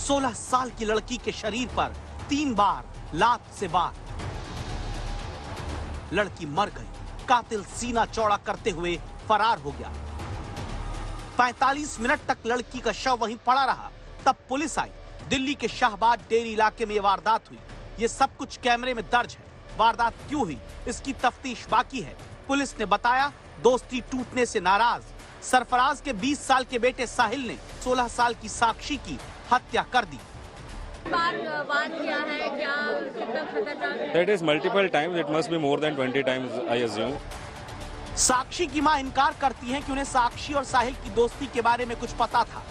16 साल की लड़की के शरीर पर 3 बार लात से वार। लड़की मर गई। कातिल सीना चौड़ा करते हुए फरार हो गया। 45 मिनट तक लड़की का शव वहीं पड़ा रहा। तब पुलिस आई। दिल्ली के शाहबाद डेरी इलाके में यह वारदात हुई। ये सब कुछ कैमरे में दर्ज है। वारदात क्यों हुई, इसकी तफ्तीश बाकी है। पुलिस ने बताया, दोस्ती टूटने से नाराज सरफराज के 20 साल के बेटे साहिल ने 16 साल की साक्षी की हत्या कर दी। वाद क्या है, क्या कितना खतरनाक है? That is multiple times. It must be more than 20 times, I assume. साक्षी की मां इनकार करती है कि उन्हें साक्षी और साहिल की दोस्ती के बारे में कुछ पता था।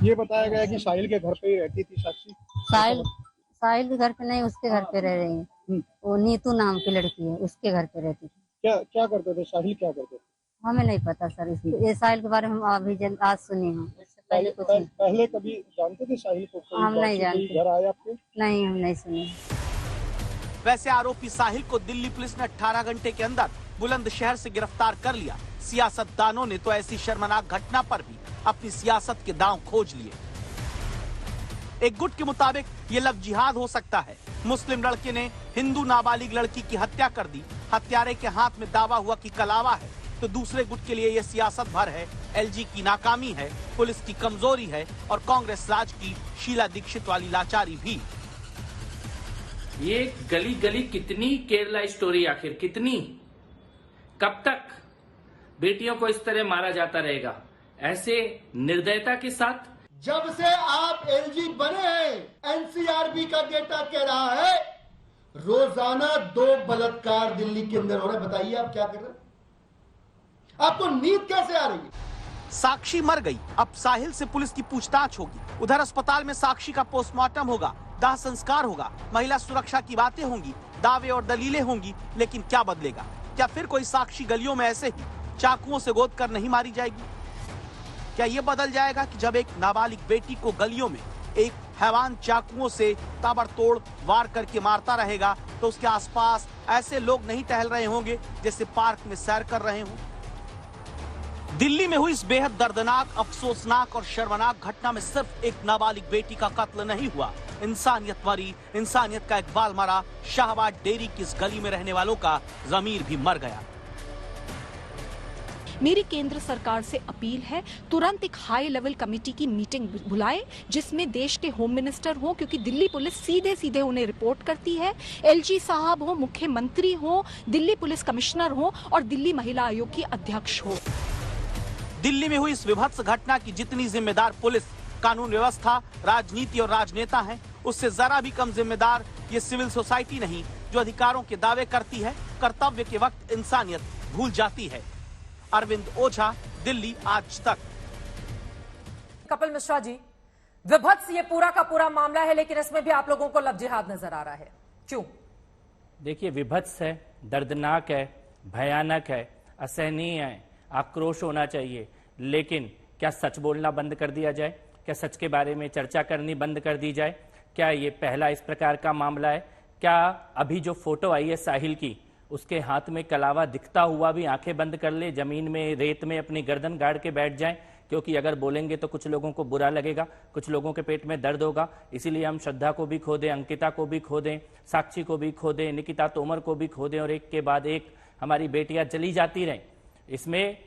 ये बताया गया कि साहिल के घर पे ही रहती थी साक्षी। साहिल के घर पे नहीं, उसके घर पे रह रही है। वो नीतू नाम की लड़की है, उसके घर पे रहती थी। क्या करते थे साहिल, क्या करते थे? हमें नहीं पता सर, ये साहिल के बारे में हम अभी आज सुनी हूँ। पहले कभी जानते थे साहिल को? हम नहीं जानते। घर आए आपके? नहीं, हम नहीं सुने। वैसे आरोपी साहिल को दिल्ली पुलिस ने 18 घंटे के अंदर बुलंदशहर से गिरफ्तार कर लिया। सियासतदानों ने तो ऐसी शर्मनाक घटना पर भी अपनी सियासत के दांव खोज लिए। एक गुट के मुताबिक ये लव जिहाद हो सकता है। मुस्लिम लड़के ने हिंदू नाबालिग लड़की की हत्या कर दी। हत्यारे के हाथ में दावा हुआ कि कलावा है, तो दूसरे गुट के लिए यह सियासत भर है। एलजी की नाकामी है, पुलिस की कमजोरी है और कांग्रेस राज की शीला दीक्षित वाली लाचारी भी। ये गली गली कितनी केरला स्टोरी, आखिर कितनी, कब तक बेटियों को इस तरह मारा जाता रहेगा ऐसे निर्दयता के साथ? जब से आप एलजी बने हैं, एनसीआरबी का डेटा कह रहा है रोजाना 2 बलात्कार दिल्ली के अंदर हो रहे। बताइए आप क्या कर रहे हैं? आपको नींद कैसे आ रही है? साक्षी मर गई। अब साहिल से पुलिस की पूछताछ होगी। उधर अस्पताल में साक्षी का पोस्टमार्टम होगा, दाह संस्कार होगा, महिला सुरक्षा की बातें होंगी, दावे और दलीलें होंगी। लेकिन क्या बदलेगा? क्या फिर कोई साक्षी गलियों में ऐसे ही चाकुओं से गोद कर नहीं मारी जाएगी? क्या ये बदल जाएगा कि जब एक नाबालिग बेटी को गलियों में एक हैवान चाकुओं से ताबड़तोड़ वार करके मारता रहेगा, तो उसके आसपास ऐसे लोग नहीं टहल रहे होंगे जैसे पार्क में सैर कर रहे हों? दिल्ली में हुई इस बेहद दर्दनाक, अफसोसनाक और शर्मनाक घटना में सिर्फ एक नाबालिग बेटी का कत्ल नहीं हुआ। इंसानियत मरी, इंसानियत का एक बाल मरा। शाहबाद डेरी की इस गली में रहने वालों का ज़मीर भी मर गया। मेरी केंद्र सरकार से अपील है, तुरंत एक हाई लेवल कमेटी की मीटिंग बुलाए जिसमें देश के होम मिनिस्टर हो, क्योंकि दिल्ली पुलिस सीधे सीधे उन्हें रिपोर्ट करती है। एलजी साहब हो, मुख्यमंत्री हो, दिल्ली पुलिस कमिश्नर हो और दिल्ली महिला आयोग की अध्यक्ष हो। दिल्ली में हुई इस विभत्स घटना की जितनी जिम्मेदार पुलिस, कानून व्यवस्था, राजनीति और राजनेता हैं, उससे जरा भी कम जिम्मेदार ये सिविल सोसाइटी नहीं, जो अधिकारों के दावे करती है, कर्तव्य के वक्त इंसानियत भूल जाती है। अरविंद ओझा, दिल्ली आज तक। कपिल मिश्रा जी, विभत्स ये पूरा का पूरा मामला है, लेकिन इसमें भी आप लोगों को लव जिहाद नजर आ रहा है, क्यों? देखिए, विभत्स है, दर्दनाक है, भयानक है, असहनीय है, आक्रोश होना चाहिए। लेकिन क्या सच बोलना बंद कर दिया जाए? क्या सच के बारे में चर्चा करनी बंद कर दी जाए? क्या ये पहला इस प्रकार का मामला है? क्या अभी जो फोटो आई है साहिल की, उसके हाथ में कलावा दिखता हुआ भी आंखें बंद कर ले, जमीन में रेत में अपनी गर्दन गाड़ के बैठ जाएं? क्योंकि अगर बोलेंगे तो कुछ लोगों को बुरा लगेगा, कुछ लोगों के पेट में दर्द होगा। इसीलिए हम श्रद्धा को भी खो दें, अंकिता को भी खो दें, साक्षी को भी खो दें, निकिता तोमर को भी खो दें, और एक के बाद एक हमारी बेटियां जली जाती रहें। इसमें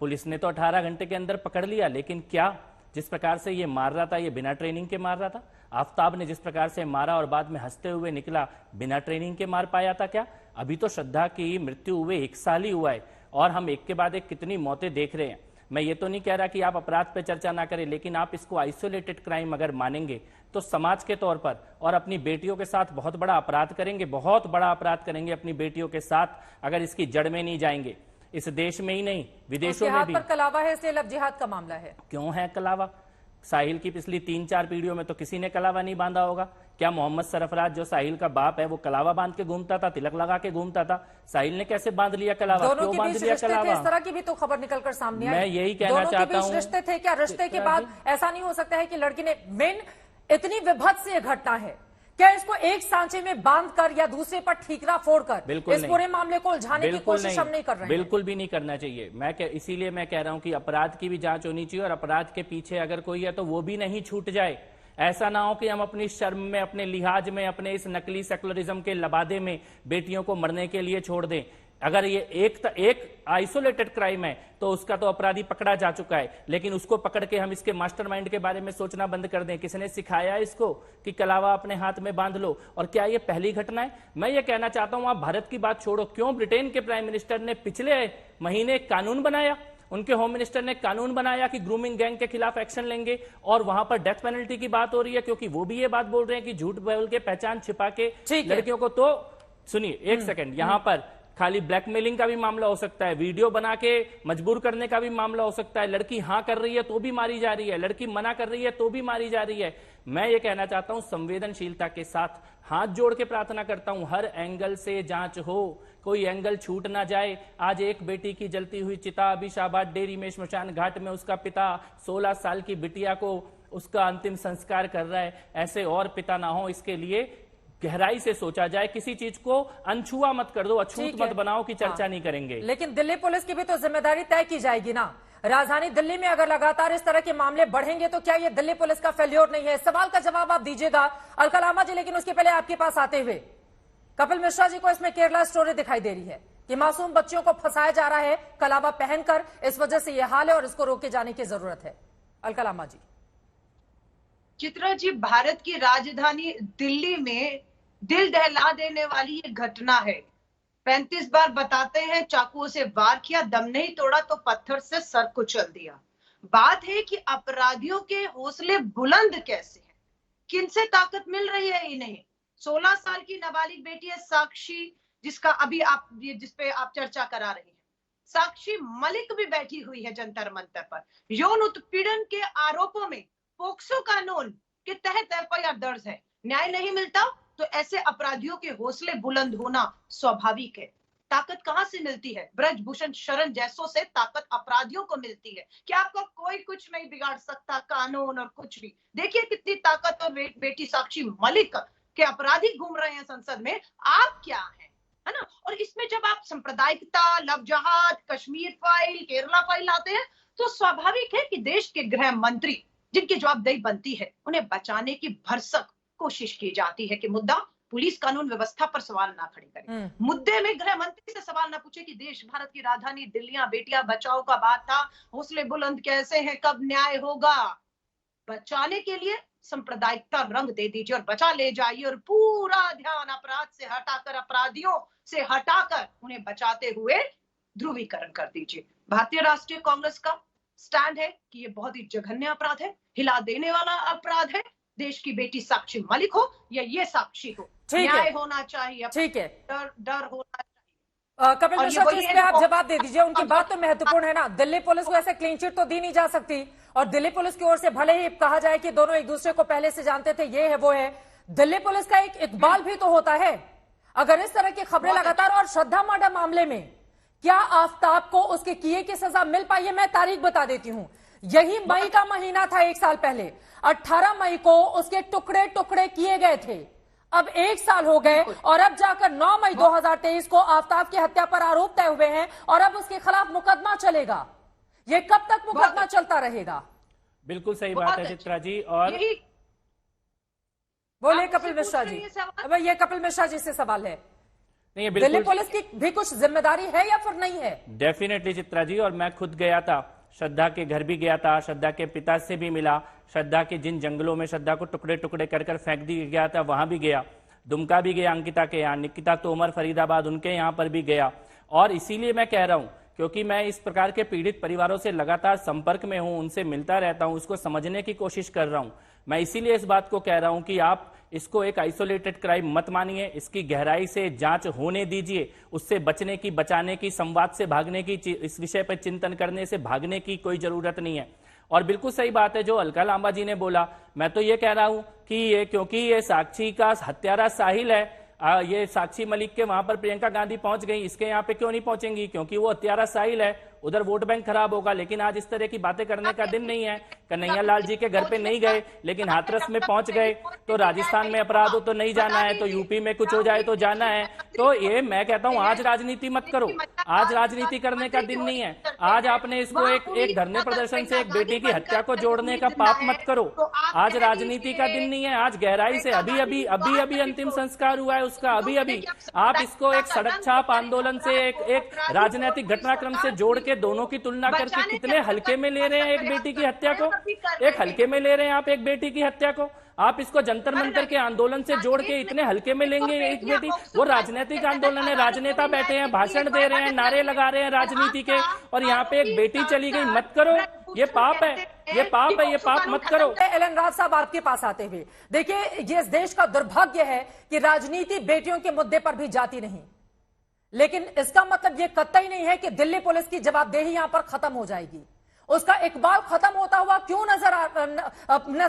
पुलिस ने तो 18 घंटे के अंदर पकड़ लिया, लेकिन क्या जिस प्रकार से ये मार रहा था, ये बिना ट्रेनिंग के मार रहा था? आफ्ताब ने जिस प्रकार से मारा और बाद में हंसते हुए निकला, बिना ट्रेनिंग के मार पाया था क्या? अभी तो श्रद्धा की मृत्यु हुए 1 साल ही हुआ है और हम एक के बाद एक कितनी मौतें देख रहे हैं। मैं ये तो नहीं कह रहा कि आप अपराध पे चर्चा ना करें, लेकिन आप इसको आइसोलेटेड क्राइम अगर मानेंगे तो समाज के तौर पर और अपनी बेटियों के साथ बहुत बड़ा अपराध करेंगे, बहुत बड़ा अपराध करेंगे अपनी बेटियों के साथ, अगर इसकी जड़ में नहीं जाएंगे। इस देश में ही नहीं, विदेशों में भी। पर कलावा है, इसलिए लव जिहाद का मामला है। क्यों है कलावा? साहिल की पिछली 3-4 पीढ़ियों में तो किसी ने कलावा नहीं बांधा होगा। क्या मोहम्मद सरफराज जो साहिल का बाप है वो कलावा बांध के घूमता था, तिलक लगा के घूमता था? साहिल ने कैसे बांध लिया कलावा? दोनों के बीच रिश्ते थे, इस तरह की भी तो खबर निकलकर सामने आई। मैं यही कहना चाहता हूं, रिश्ते थे क्या? रिश्ते के बाद ऐसा नहीं हो सकता है कि लड़की ने इतनी विभत्स ये घटना है, क्या इसको एक सांचे में बांधकर या दूसरे पर ठीकरा फोड़कर इस पूरे मामले को उलझाने की कोशिश हम नहीं कर रहे हैं? बिल्कुल भी नहीं करना चाहिए। इसीलिए मैं कह रहा हूं कि अपराध की भी जांच होनी चाहिए और अपराध के पीछे अगर कोई है तो वो भी नहीं छूट जाए। ऐसा ना हो कि हम अपनी शर्म में, अपने लिहाज में, अपने इस नकली सेकुलरिज्म के लबादे में बेटियों को मरने के लिए छोड़ दें। अगर ये एक आइसोलेटेड क्राइम है तो उसका तो अपराधी पकड़ा जा चुका है, लेकिन उसको पकड़ के हम इसके मास्टरमाइंड के बारे में सोचना बंद कर दें। किसने सिखाया इसको कि कलावा अपने हाथ में बांध लो? और क्या ये पहली घटना है? मैं ये कहना चाहता हूं, आप भारत की बात छोड़ो, क्यों ब्रिटेन के प्राइम मिनिस्टर ने पिछले महीने एक कानून बनाया, उनके होम मिनिस्टर ने कानून बनाया कि ग्रूमिंग गैंग के खिलाफ एक्शन लेंगे, और वहां पर डेथ पेनल्टी की बात हो रही है, क्योंकि वो भी ये बात बोल रहे हैं कि झूठ बोल के, पहचान छिपा के लड़कियों को। तो सुनिए एक सेकंड, यहां पर खाली ब्लैकमेलिंग का भी मामला हो सकता है, वीडियो बना के मजबूर करने का भी मामला हो सकता है। लड़की हां कर रही है तो भी मारी जा रही है, लड़की मना कर रही है तो भी मारी जा रही है। मैं ये कहना चाहता हूं, संवेदनशीलता के साथ हाथ जोड़ के प्रार्थना करता हूं, हर एंगल से जांच हो, कोई एंगल छूट ना जाए। आज एक बेटी की जलती हुई चिता अभिशाबाद डेयरी में श्मशान घाट में उसका पिता 16 साल की बिटिया को उसका अंतिम संस्कार कर रहा है। ऐसे और पिता ना हो, इसके लिए गहराई से सोचा जाए। किसी चीज को अनछुआ मत कर दो, अछूत मत बनाओ कि चर्चा नहीं करेंगे। लेकिन दिल्ली पुलिस की भी तो जिम्मेदारी तय की जाएगी ना। राजधानी दिल्ली में अगर लगातार इस तरह के मामले बढ़ेंगे तो क्या ये दिल्ली पुलिस का फेल्योर नहीं है? सवाल का जवाब आप दीजिएगा अलका लांबा जी, लेकिन उसके पहले आपके पास आते हुए कपिल मिश्रा जी को इसमें केरला स्टोरी दिखाई दे रही है कि मासूम बच्चियों को फंसाया जा रहा है कलावा पहनकर, इस वजह से यह हाल है और इसको रोके जाने की जरूरत है। अलका लांबा जी। चित्रा जी, भारत की राजधानी दिल्ली में दिल दहला देने वाली ये घटना है। 35 बार बताते हैं चाकुओं से वार किया, दम नहीं तोड़ा तो पत्थर से सर कुचल दिया। बात है कि अपराधियों के हौसले बुलंद कैसे हैं, किनसे ताकत मिल रही है इन्हें। 16 साल की नाबालिग बेटी है साक्षी, जिसका अभी जिस पे आप चर्चा करा रही हैं। साक्षी मलिक भी बैठी हुई है जंतर मंतर पर। यौन उत्पीड़न के आरोपों में पोक्सो कानून के तहत एफआईआर दर्ज है। न्याय नहीं मिलता तो ऐसे अपराधियों के हौसले बुलंद होना स्वाभाविक है। ताकत कहां से मिलती है? ब्रजभूषण शरण जैसों से ताकत अपराधियों को मिलती है कि आपका कोई कुछ नहीं बिगाड़ सकता, कानून और कुछ भी। देखिए कितनी ताकत और बेटी साक्षी मलिक के अपराधी घूम रहे हैं संसद में, आप क्या हैं, है ना। और इसमें जब आप सांप्रदायिकता, लव जहाद, कश्मीर फाइल, केरला फाइल लाते हैं तो स्वाभाविक है कि देश के गृह मंत्री जिनकी जवाबदेही बनती है उन्हें बचाने की भरसक कोशिश की जाती है कि मुद्दा पुलिस कानून व्यवस्था पर सवाल ना खड़े करें। मुद्दे में गृह मंत्री से सवाल ना पूछे कि देश भारत की राजधानी दिल्लियां बेटियां बचाओ का बात था, हौसले बुलंद कैसे हैं, कब न्याय होगा। बचाने के लिए सांप्रदायिकता रंग दे दीजिए और बचा ले जाइए और पूरा ध्यान अपराध से हटाकर, अपराधियों से हटाकर उन्हें बचाते हुए ध्रुवीकरण कर दीजिए। भारतीय राष्ट्रीय कांग्रेस का स्टैंड है कि ये बहुत ही जघन्य अपराध है, हिला देने वाला अपराध है। देश की बेटी साक्षी मलिक हो या ये साक्षी हो, न्याय होना चाहिए। ठीक है, डर होना चाहिए। कपिल मिश्रा जी, इस पे आप जवाब दे दीजिए। उनकी बात तो महत्वपूर्ण है ना। दिल्ली पुलिस को ऐसे क्लीन चिट तो दी नहीं जा सकती, और दिल्ली पुलिस की ओर से भले ही कहा जाए कि दोनों एक दूसरे को पहले से जानते थे, ये है वो है, दिल्ली पुलिस का एक इकबाल भी तो होता है। अगर इस तरह की खबरें लगातार, और श्रद्धा माडा मामले में क्या आफ्ताब को उसके किए की सजा मिल पाई है? मैं तारीख बता देती हूं, यही मई का महीना था, 1 साल पहले 18 मई को उसके टुकड़े टुकड़े किए गए थे। अब 1 साल हो गए और अब जाकर 9 मई 2023 को आफ्ताब की हत्या पर आरोप तय हुए हैं और अब उसके खिलाफ मुकदमा चलेगा। ये कब तक मुकदमा चलता रहेगा? बिल्कुल सही बात है चित्रा जी। और बोले कपिल मिश्रा जी। अब ये कपिल मिश्रा जी से सवाल है, दिल्ली पुलिस की भी कुछ जिम्मेदारी है या फिर नहीं है? डेफिनेटली चित्रा जी, और मैं खुद गया था, श्रद्धा के घर भी गया था, श्रद्धा के पिता से भी मिला, श्रद्धा के जिन जंगलों में श्रद्धा को टुकड़े टुकड़े कर कर फेंक दिया गया था वहां भी गया, दुमका भी गया अंकिता के यहाँ, निकिता तोमर फरीदाबाद उनके यहाँ पर भी गया। और इसीलिए मैं कह रहा हूं, क्योंकि मैं इस प्रकार के पीड़ित परिवारों से लगातार संपर्क में हूं, उनसे मिलता रहता हूं, उसको समझने की कोशिश कर रहा हूं। मैं इसीलिए इस बात को कह रहा हूं कि आप इसको एक आइसोलेटेड क्राइम मत मानिए, इसकी गहराई से जांच होने दीजिए। उससे बचने की, बचाने की, संवाद से भागने की, इस विषय पर चिंतन करने से भागने की कोई जरूरत नहीं है। और बिल्कुल सही बात है जो अलका लांबा जी ने बोला, मैं तो ये कह रहा हूं कि ये, क्योंकि ये साक्षी का हत्यारा साहिल है, ये साक्षी मलिक के वहां पर प्रियंका गांधी पहुंच गई, इसके यहाँ पे क्यों नहीं पहुंचेंगी? क्योंकि वो हत्यारा साहिल है, उधर वोट बैंक खराब होगा। लेकिन आज इस तरह की बातें करने का दिन नहीं है। कन्हैया लाल जी के घर पे नहीं गए, लेकिन हाथरस में पहुंच गए। तो राजस्थान में अपराध हो तो नहीं जाना है, तो यूपी में कुछ हो जाए तो जाना है। तो ये मैं कहता हूं, आज राजनीति मत करो, आज राजनीति करने का दिन नहीं है। आज आपने इसको एक धरने प्रदर्शन से एक बेटी की हत्या को जोड़ने का पाप मत करो। आज राजनीति का दिन नहीं है। आज गहराई से अभी अभी अंतिम संस्कार हुआ है उसका, अभी आप इसको एक सड़क छाप आंदोलन से एक राजनीतिक घटनाक्रम से जोड़ के दोनों की तुलना करके कितने हल्के में ले रहे हैं एक बेटी की हत्या को। एक हल्के में ले रहे हैं आप एक बेटी की हत्या को। आप इसको जंतर मंतर के आंदोलन से जोड़ के इतने हल्के में लेंगे एक बेटी। वो राजनीतिक आंदोलन है, राजनेता बैठे हैं, भाषण दे रहे हैं, नारे लगा रहे हैं राजनीति के, और यहाँ पे एक बेटी चली गई। मत करो, ये पाप है, ये पाप है, ये पाप मत करो। एलन राज साहब, आपके पास आते हुए, देखिए ये इस देश का दुर्भाग्य है कि राजनीति बेटियों के मुद्दे पर भी जाती नहीं। लेकिन इसका मतलब ये कतई नहीं है कि दिल्ली पुलिस की जवाबदेही यहां पर खत्म हो जाएगी। उसका इकबाल खत्म होता हुआ क्यों नजर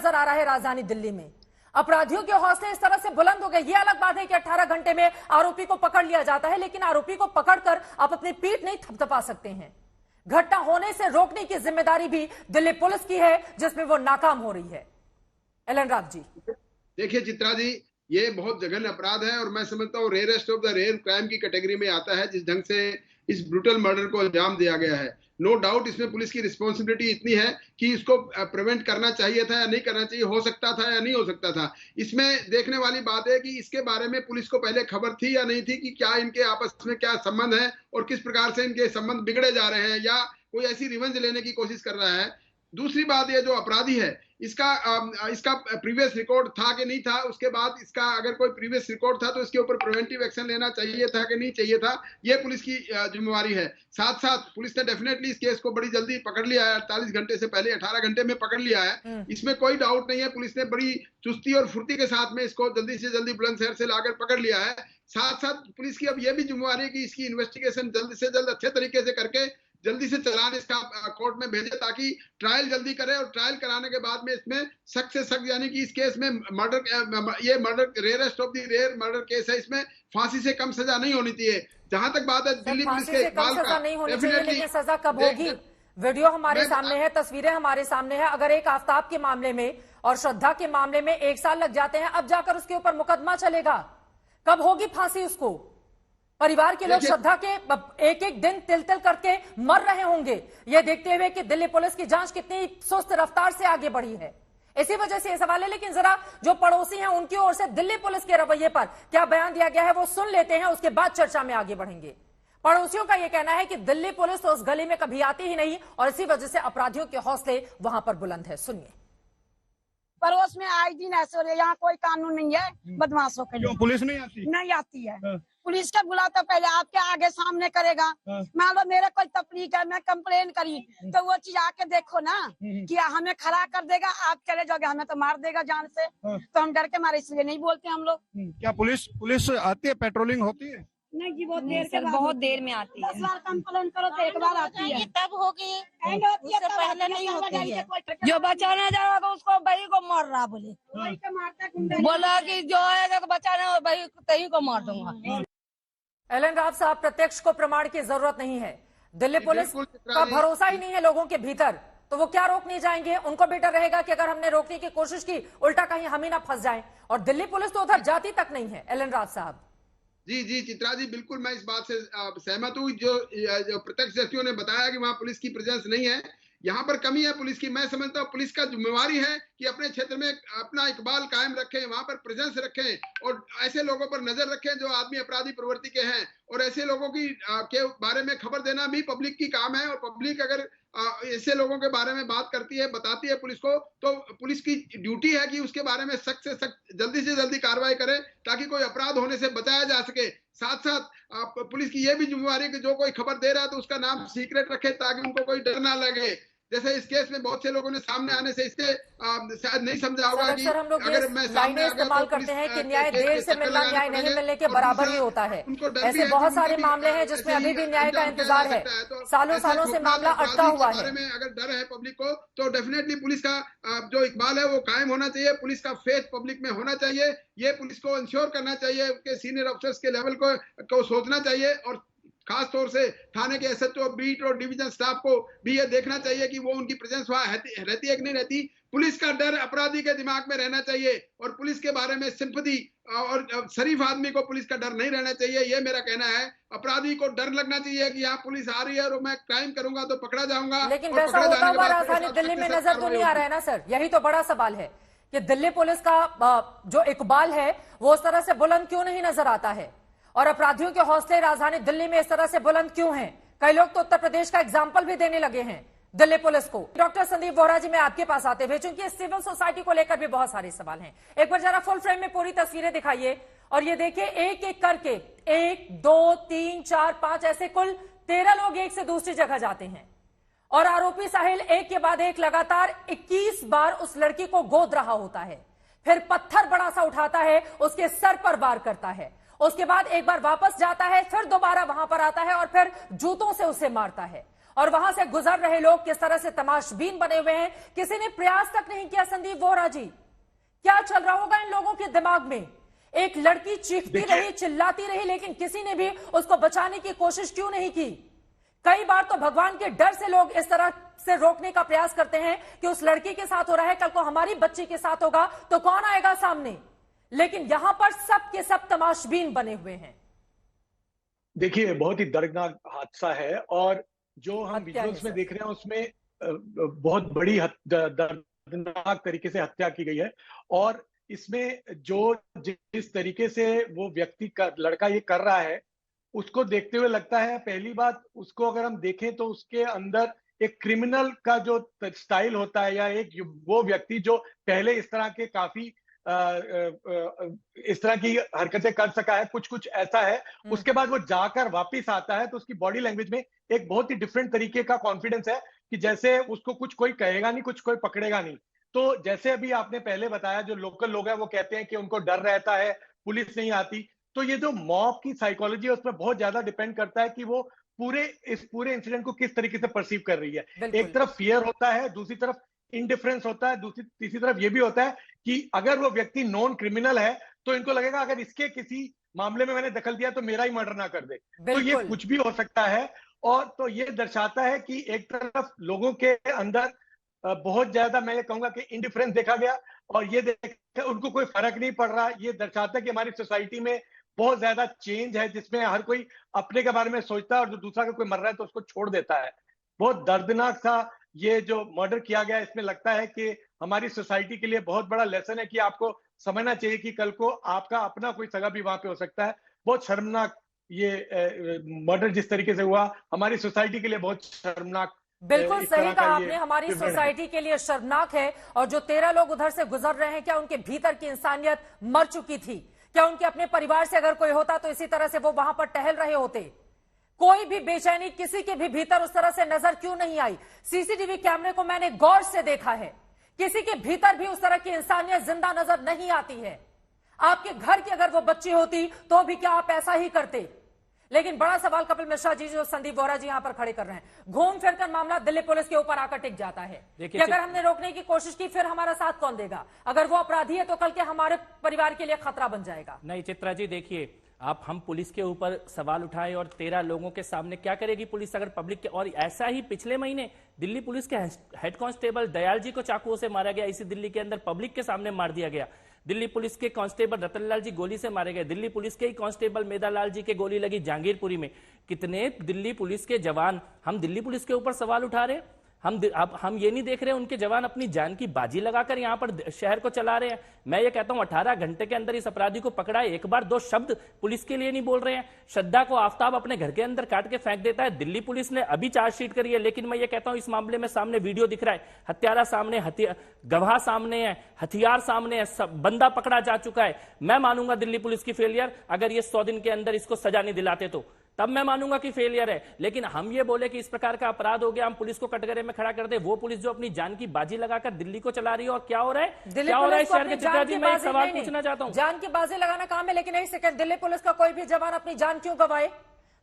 आ रहा है राजधानी दिल्ली में। अपराधियों के हौसले इस तरह से बुलंद हो गए। ये अलग बात है कि 18 घंटे में आरोपी को पकड़ लिया जाता है, लेकिन आरोपी को पकड़कर आप अपनी पीठ नहीं थपथपा सकते हैं। घटना होने से रोकने की जिम्मेदारी भी दिल्ली पुलिस की है, जिसमें वो नाकाम हो रही है। एलन राव जी, देखिए चित्रा जी, ये बहुत जघन्य अपराध है और मैं समझता हूँ rarest of the rare crime की कैटेगरी में आता है। जिस ढंग से इस ब्रूटल मर्डर को अंजाम दिया गया है, नो डाउट इसमें पुलिस की रिस्पॉन्सिबिलिटी इतनी है कि इसको प्रिवेंट करना चाहिए था या नहीं करना चाहिए, हो सकता था या नहीं हो सकता था। इसमें देखने वाली बात है कि इसके बारे में पुलिस को पहले खबर थी या नहीं थी कि क्या इनके आपस में क्या संबंध है और किस प्रकार से इनके संबंध बिगड़े जा रहे हैं, या कोई ऐसी रिवेंज लेने की कोशिश कर रहा है। दूसरी बात, ये जो अपराधी है इसका प्रीवियस रिकॉर्ड था कि नहीं था, उसके बाद इसका अगर कोई प्रीवियस रिकॉर्ड था तो इसके ऊपर प्रिवेंटिव एक्शन लेना चाहिए था कि नहीं चाहिए था, ये पुलिस की जिम्मेवारी है। साथ साथ पुलिस ने डेफिनेटली इस केस को बड़ी जल्दी पकड़ लिया है, 48 घंटे से पहले 18 घंटे में पकड़ लिया है, इसमें कोई डाउट नहीं है। पुलिस ने बड़ी चुस्ती और फुर्ती के साथ में इसको जल्दी से जल्दी बुलंदशहर से लाकर पकड़ लिया है। साथ साथ पुलिस की अब यह भी जिम्मेवारी है कि इसकी इन्वेस्टिगेशन जल्द से जल्द अच्छे तरीके से करके जल्दी से चालान इसका कोर्ट में भेजे, ताकि ट्रायल जल्दी करे, और ट्रायल कराने के बाद में इसमें सख्त से सख्त, यानी कि इस केस में murder rarest of the rare murder case है, इसमें फांसी से कम सजा नहीं होनी चाहिए। जहां तक बात है दिल्ली पुलिस के इकबाल का, नहीं होनी चाहिए, लेकिन सजा कब होगी? वीडियो हमारे सामने है, तस्वीरें हमारे सामने है। अगर एक आफ्ताब के मामले में और श्रद्धा के मामले में 1 साल लग जाते हैं, अब जाकर उसके ऊपर मुकदमा चलेगा, कब होगी फांसी उसको? परिवार के लोग श्रद्धा के एक एक दिन तिल तिल करके मर रहे होंगे, ये देखते हुए कि दिल्ली पुलिस की जांच कितनी सुस्त रफ्तार से आगे बढ़ी है। इसी वजह से ये सवाल है। लेकिन जरा जो पड़ोसी हैं उनकी ओर से दिल्ली पुलिस के रवैये पर क्या बयान दिया गया है वो सुन लेते हैं, उसके बाद चर्चा में आगे बढ़ेंगे। पड़ोसियों का यह कहना है कि दिल्ली पुलिस तो उस गली में कभी आती ही नहीं और इसी वजह से अपराधियों के हौसले वहां पर बुलंद है। सुनिए। पड़ोस में आए दिन ऐसे हो रहे, यहाँ कोई कानून नहीं है बदमाशों के लिए। पुलिस नहीं आती है। पुलिस का बुलाता पहले आपके आगे सामने करेगा। मान लो मेरा कोई तकलीफ है, मैं कंप्लेन करी तो वो चीज आके देखो ना कि हमें खड़ा कर देगा, आप चले जाओगे, हमें तो मार देगा जान से। तो हम डर के मारे इसलिए नहीं बोलते हम लोग। क्या पुलिस आती है, पेट्रोलिंग होती है? नहीं जी, बहुत देर में आती है। 10 बार कंप्लेन करो तो एक बार आती है, तब होगी, उससे पहले नहीं होती है। जो बचाने जाएगा उसको भाई को मार रहा, बोला कि जो आएगा बचाने भाई तही को मार दूंगा। एलन राव साहब, प्रत्यक्ष को प्रमाण की जरूरत नहीं है। दिल्ली पुलिस का भरोसा ही नहीं है लोगों के भीतर, तो वो क्या रोक नहीं जाएंगे? उनको बेटर रहेगा कि अगर हमने रोकने की कोशिश की, उल्टा कहीं हम ही ना फंस जाएं। और दिल्ली पुलिस तो उधर जाती तक नहीं है। एलन राव साहब जी चित्रा जी, बिल्कुल मैं इस बात से सहमत हूँ। जो प्रत्यक्षदर्शियों ने बताया कि वहाँ पुलिस की प्रेजेंस नहीं है, यहाँ पर कमी है पुलिस की। मैं समझता हूँ पुलिस का जिम्मेवारी है कि अपने क्षेत्र में अपना इकबाल कायम रखें, वहां पर प्रेजेंस रखें और ऐसे लोगों पर नजर रखें जो आदमी अपराधी प्रवृत्ति के हैं, और ऐसे लोगों की के बारे में खबर देना भी पब्लिक की काम है। और पब्लिक अगर ऐसे लोगों के बारे में बात करती है, बताती है पुलिस को, तो पुलिस की ड्यूटी है कि उसके बारे में सख्त से सख्त जल्दी से जल्दी कार्रवाई करे, ताकि कोई अपराध होने से बचाया जा सके। साथ साथ पुलिस की यह भी जिम्मेवारी है कि जो कोई खबर दे रहा है तो उसका नाम सीक्रेट रखे, ताकि उनको कोई डर ना लगे। जैसे इस केस में बहुत से लोगों ने सामने आने से इससे शायद नहीं समझा होगा कि अगर मैं सामने इस्तेमाल करते हैं कि न्याय देर से मिलना न्याय नहीं मिलने के बराबर ही होता है। ऐसे बहुत सारे मामले हैं जिसमें अभी भी न्याय का इंतजार है, सालों सालों से मामला अटका हुआ है। अगर डर है पब्लिक को तो डेफिनेटली पुलिस का जो इकबाल है वो कायम होना चाहिए, पुलिस का फेथ पब्लिक में होना चाहिए। ये पुलिस को इंश्योर करना चाहिए, उसके सीनियर अफसर्स के लेवल को सोचना चाहिए। और खास तौर से थाने के एसएचओ, बीट और डिवीजन स्टाफ को भी ये देखना चाहिए कि वो उनकी प्रेजेंस वहां रहती है कि नहीं रहती। पुलिस का डर अपराधी के दिमाग में रहना चाहिए और पुलिस के बारे में सिंपैथी और शरीफ आदमी को पुलिस का डर नहीं रहना चाहिए, ये मेरा कहना है। अपराधी को डर लगना चाहिए कि यहाँ पुलिस आ रही है और मैं क्राइम करूंगा तो पकड़ा जाऊंगा। लेकिन वैसा होता हुआ राजधानी दिल्ली में नजर तो नहीं आ रहा है ना सर, यही तो बड़ा सवाल है कि दिल्ली पुलिस का जो इकबाल है वो उस तरह से बुलंद क्यों नहीं नजर आता है और अपराधियों के हौसले राजधानी दिल्ली में इस तरह से बुलंद क्यों हैं? कई लोग तो उत्तर प्रदेश का एग्जाम्पल भी देने लगे हैं दिल्ली पुलिस को। डॉक्टर संदीप वोहरा जी, मैं आपके पास आते हुए, चूंकि सिविल सोसाइटी को लेकर भी बहुत सारे सवाल हैं, एक बार जरा फुल फ्रेम में पूरी तस्वीरें दिखाइए और ये देखिए एक एक करके 1 2 3 4 5 ऐसे कुल 13 लोग एक से दूसरी जगह जाते हैं और आरोपी साहिल एक के बाद एक लगातार 21 बार उस लड़की को गोद रहा होता है, फिर पत्थर बड़ा सा उठाता है, उसके सर पर वार करता है, उसके बाद एक बार वापस जाता है, फिर दोबारा वहां पर आता है और फिर जूतों से उसे मारता है। और वहां से गुजर रहे लोग किस तरह से तमाशबीन बने हुए हैं, किसी ने प्रयास तक नहीं किया। संदीप वोहरा जी, क्या चल रहा होगा इन लोगों के दिमाग में? एक लड़की चीखती रही, चिल्लाती रही, लेकिन किसी ने भी उसको बचाने की कोशिश क्यों नहीं की? कई बार तो भगवान के डर से लोग इस तरह से रोकने का प्रयास करते हैं कि उस लड़की के साथ हो रहा है, कल को हमारी बच्ची के साथ होगा तो कौन आएगा सामने? लेकिन यहां पर सब के सब तमाशबीन बने हुए हैं। देखिए, बहुत ही दर्दनाक हादसा है और जो हम विजुअल्स में देख रहे हैं उसमें बहुत बड़ी दर्दनाक तरीके से हत्या की गई है और इसमें जो जिस तरीके से वो व्यक्ति का लड़का ये कर रहा है उसको देखते हुए लगता है, पहली बात उसको अगर हम देखें तो उसके अंदर एक क्रिमिनल का जो स्टाइल होता है या एक वो व्यक्ति जो पहले इस तरह के काफी इस तरह की हरकतें कर सका है, कुछ कुछ ऐसा है। उसके बाद वो जाकर वापस आता है तो उसकी बॉडी लैंग्वेज में एक बहुत ही डिफरेंट तरीके का कॉन्फिडेंस है कि जैसे उसको कुछ कोई कहेगा नहीं, कुछ कोई पकड़ेगा नहीं। तो जैसे अभी आपने पहले बताया, जो लोकल लोग हैं वो कहते हैं कि उनको डर रहता है, पुलिस नहीं आती। तो ये जो मॉब की साइकोलॉजी है उस पर बहुत ज्यादा डिपेंड करता है कि वो इस पूरे इंसिडेंट को किस तरीके से परसीव कर रही है। एक तरफ फियर होता है, दूसरी तरफ इंडिफरेंस होता है, तीसरी तरफ ये भी होता है कि अगर वो व्यक्ति नॉन क्रिमिनल है तो इनको लगेगा अगर इसके किसी मामले में मैंने दखल दिया तो मेरा ही मर्डर ना कर दे। तो ये कुछ भी हो सकता है और तो ये दर्शाता है कि एक तरफ लोगों के अंदर बहुत ज्यादा, मैं ये कहूंगा कि इंडिफरेंस देखा गया और ये देखा उनको कोई फर्क नहीं पड़ रहा। ये दर्शाता है कि हमारी सोसाइटी में बहुत ज्यादा चेंज है जिसमें हर कोई अपने के बारे में सोचता है और जो दूसरा का कोई मर रहा है तो उसको छोड़ देता है। बहुत दर्दनाक सा ये जो मर्डर किया गया, इसमें लगता है कि हमारी सोसाइटी के लिए बहुत बड़ा लेसन है कि आपको समझना चाहिए कि कल को आपका अपना कोई सगा भी वहां पे हो सकता है। बहुत शर्मनाक ये मर्डर जिस तरीके से हुआ, हमारी सोसाइटी के लिए बहुत शर्मनाक। बिल्कुल सही कहा आपने, हमारी सोसाइटी के लिए शर्मनाक है। और जो 13 लोग उधर से गुजर रहे हैं, क्या उनके भीतर की इंसानियत मर चुकी थी? क्या उनके अपने परिवार से अगर कोई होता तो इसी तरह से वो वहां पर टहल रहे होते? कोई भी बेचैनी किसी के भी भीतर उस तरह से नजर क्यों नहीं आई? सीसीटीवी कैमरे को मैंने गौर से देखा है, किसी के भीतर भी उस तरह की इंसानियत जिंदा नजर नहीं आती है। आपके घर की अगर वो बच्ची होती तो भी क्या आप ऐसा ही करते? लेकिन बड़ा सवाल कपिल मिश्रा जी जो संदीप वोहरा जी यहां पर खड़े कर रहे हैं, घूम फिरकर मामला दिल्ली पुलिस के ऊपर आकर टिक जाता है कि अगर हमने रोकने की कोशिश की फिर हमारा साथ कौन देगा? अगर वो अपराधी है तो कल के हमारे परिवार के लिए खतरा बन जाएगा। नहीं चित्रा जी, देखिए आप हम पुलिस के ऊपर सवाल उठाए और 13 लोगों के सामने क्या करेगी पुलिस अगर पब्लिक के? और ऐसा ही पिछले महीने दिल्ली पुलिस के हेड कांस्टेबल दयाल जी को चाकुओं से मारा गया, इसी दिल्ली के अंदर पब्लिक के सामने मार दिया गया। दिल्ली पुलिस के कांस्टेबल रतनलाल जी गोली से मारे गए। दिल्ली पुलिस के ही कांस्टेबल मेदालाल जी के गोली लगी जहांगीरपुरी में। कितने दिल्ली पुलिस के जवान, हम दिल्ली पुलिस के ऊपर सवाल उठा रहे हैं। हम ये नहीं देख रहे उनके जवान अपनी जान की बाजी लगाकर यहां पर शहर को चला रहे हैं। मैं ये कहता हूं 18 घंटे के अंदर इस अपराधी को पकड़ा है, एक बार 2 शब्द पुलिस के लिए नहीं बोल रहे हैं। श्रद्धा को आफ्ताब अपने घर के अंदर काट के फेंक देता है। दिल्ली पुलिस ने अभी चार्जशीट करी है, लेकिन मैं ये कहता हूं इस मामले में सामने वीडियो दिख रहा है, हत्यारा सामने, गवाह सामने है, हथियार सामने है, सब बंदा पकड़ा जा चुका है। मैं मानूंगा दिल्ली पुलिस की फेलियर अगर ये 100 दिन के अंदर इसको सजा नहीं दिलाते तो, तब मैं मानूंगा कि फेलियर है। लेकिन हम ये बोले कि इस प्रकार का अपराध हो गया, हम पुलिस को कटघरे में खड़ा कर दे, वो पुलिस जो अपनी जान की बाजी लगाकर दिल्ली को चला रही है। और क्या हो रहा है, क्या हो रहा है शहर के चित्रा जी? मैं एक सवाल पूछना चाहता हूं। जान की बाजी लगाना काम है, लेकिन एक सेकंड, दिल्ली पुलिस का कोई भी जवान अपनी जान क्यों गवाए?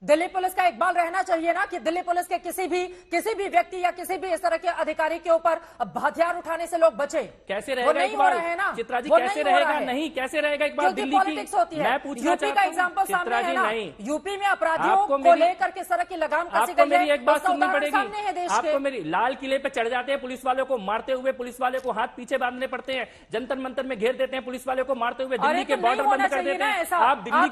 दिल्ली पुलिस का इकबाल रहना चाहिए ना कि दिल्ली पुलिस के किसी भी व्यक्ति या किसी भी इस तरह के अधिकारी के ऊपर हथियार उठाने से लोग बचे। कैसे रहेगा नहीं हो रहा है ना चित्रा जी, कैसे रहेगा? नहीं, कैसे रहेगा इकबाल? दिल्ली पॉलिटिक्स होती है। मैं पूछना यूपी का एग्जांपल सामने है ना, यूपी में अपराधियों को लेकर किस तरह की लगाम कसी गई है। मेरी एक बात सुननी पड़ेगी, आपको मेरी लाल किले पे चढ़ जाते हैं पुलिस वालों को मारते हुए, पुलिस वाले को हाथ पीछे बांधने पड़ते हैं, जंतर मंतर में घेर देते हैं पुलिस वाले को मारते हुए, दिल्ली के बॉर्डर बंद कर देते हैं। आप दिल्ली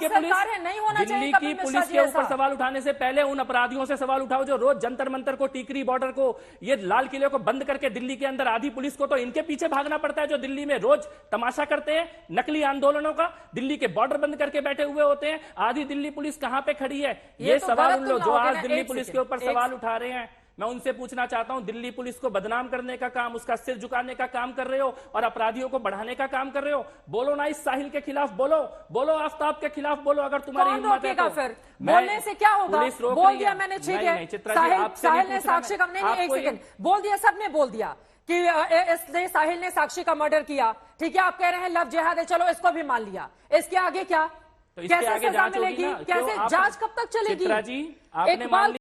की पुलिस के ऊपर सवाल उठाने से पहले उन अपराधियों से सवाल उठाओ जो रोज जंतर मंतर को, टीकरी बॉर्डर को, ये लाल किले को बंद करके दिल्ली के अंदर आधी पुलिस को तो इनके पीछे भागना पड़ता है जो दिल्ली में रोज तमाशा करते हैं नकली आंदोलनों का, दिल्ली के बॉर्डर बंद करके बैठे हुए होते हैं। आधी दिल्ली पुलिस कहां पे खड़ी है? ये सवाल उन लोग जो आज दिल्ली पुलिस के ऊपर सवाल उठा रहे हैं, मैं उनसे पूछना चाहता हूं, दिल्ली पुलिस को बदनाम करने का काम, उसका सिर झुकाने का काम कर रहे हो और अपराधियों को बढ़ाने का काम कर रहे हो। बोलो ना इस साहिल के खिलाफ, बोलो आफ्ताब के खिलाफ बोलो, अगर तुम्हारी हिम्मत है तो। फिर बोलने से क्या होगा? बोल दिया मैंने, ठीक है। साहिल ने साक्षी का नहीं, एक सेकंड, बोल दिया, सबने बोल दिया कि इसने साहिल ने साक्षी का मर्डर किया, ठीक है। आप कह रहे हैं लव जिहाद है, चलो इसको भी मान लिया, इसके आगे क्या? तो इसके आगे सजा मिलेगी? कैसे जांच कब तक चलेगी? चित्रा जी, आपने मान